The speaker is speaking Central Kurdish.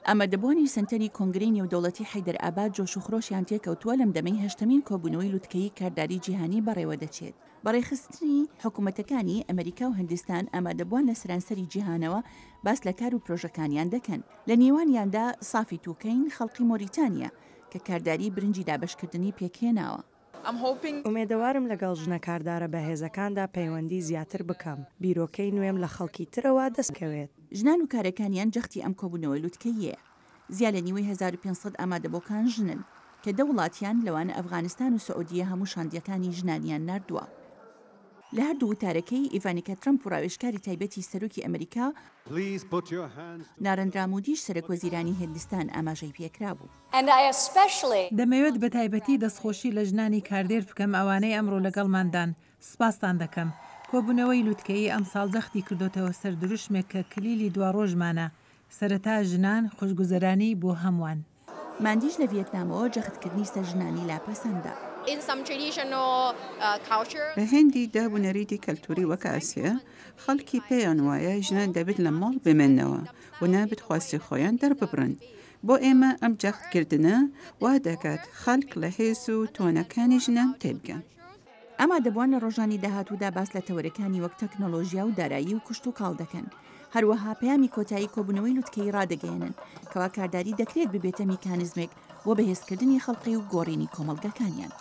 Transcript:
ئەمە دەبوانی سنتەری کۆنگرەی نێودەوڵەتی حەیدەرئاباد جۆش و خرۆشیان تێکەوتووە لەم دەمەی هەشتمین کۆبوونەوەی لوتکەیی کارداری جیهانی بەڕێوە دەچێت. بەڕێخستنی حکوومەتەکانی ئەمریکا و هەندستان ئامادەبووان لە سەرانسەری جیهانەوە باس لە کار و پرۆژەکانیان دەکەن. لە نێوانیاندا سافی تووکەین خەڵکی مۆریتانیا کە کارداری برنجی دابەشکردنی پێکهێناوە. ئومێدەوارم لەگەڵ ژنە کاردارە بەهێزەکاندا پەیوەندی زیاتر بکەم. بیرۆکەی نوێم لە خەڵکی ترەوە دەستکەوێت. ژنان و کارەکانیان جەختی ئەم کۆبوونەوەی لوتکەیە. زیاد لە نیوەی 1500 ئامادەبووکان ژنن کە دەوڵاتیان لەوانە ئەفغانستان و سعودیە هەموو شاندیەکانی ژنانیان نردووە. لە هەردوو وتارەکەی ئیڤانیکا ترەمپ و ڕاوێژکاری تایبەتی سەرۆکی ئەمریکا نارەندرا مودیش سەرۆکوەزیرانی هندستان ئاماژەی پێکرا بوو. دەمەوێت بە تایبەتی دەستخۆشی لە ژنانی کاردێر بکەم ئەوانەی ئەمڕۆ لەگەڵماندان. سپاسان دەکەم. کۆبوونەوەی لوتکەی ئەمساڵ جەختی کردوتەوە سەر دروشمێک کە کلیلی دوا ڕۆژمانە. سەرەتا ژنان خۆشگوزەرانی بۆ هەمووان. ماندیش لە ڤێتنامەوە جەختکردنی سەر ژنانی لاپەسەندە. لە هێندی دابوونەریتی کەلتوری وەک ئاسیا خەڵکی پێیان وایە ژنان دەبێت لە ماڵ بمێنەوە و نابێت خواستی خۆیان دەرببڕن. بۆ ئێمە ئەم جەختکردنە وا دەکات خەڵک لە هێز و تۆنەکانی ژنان تێبگەن. ئەما دەبوان لە ڕۆژانی داهاتوودا باس لە تەورەکانی وەک تەکنۆلۆژیا و دارایی و کوشت و کاڵ دەکەن. هەروەها پەیامی کۆتایی کۆبوونەوەی لوتکەی ڕادەگەێنن کەوا کارداری دەکرێت ببێتە میکانیزمێک بۆ بەهێزکردنی خەڵقی و گۆڕینی کۆمەڵگەکانیان.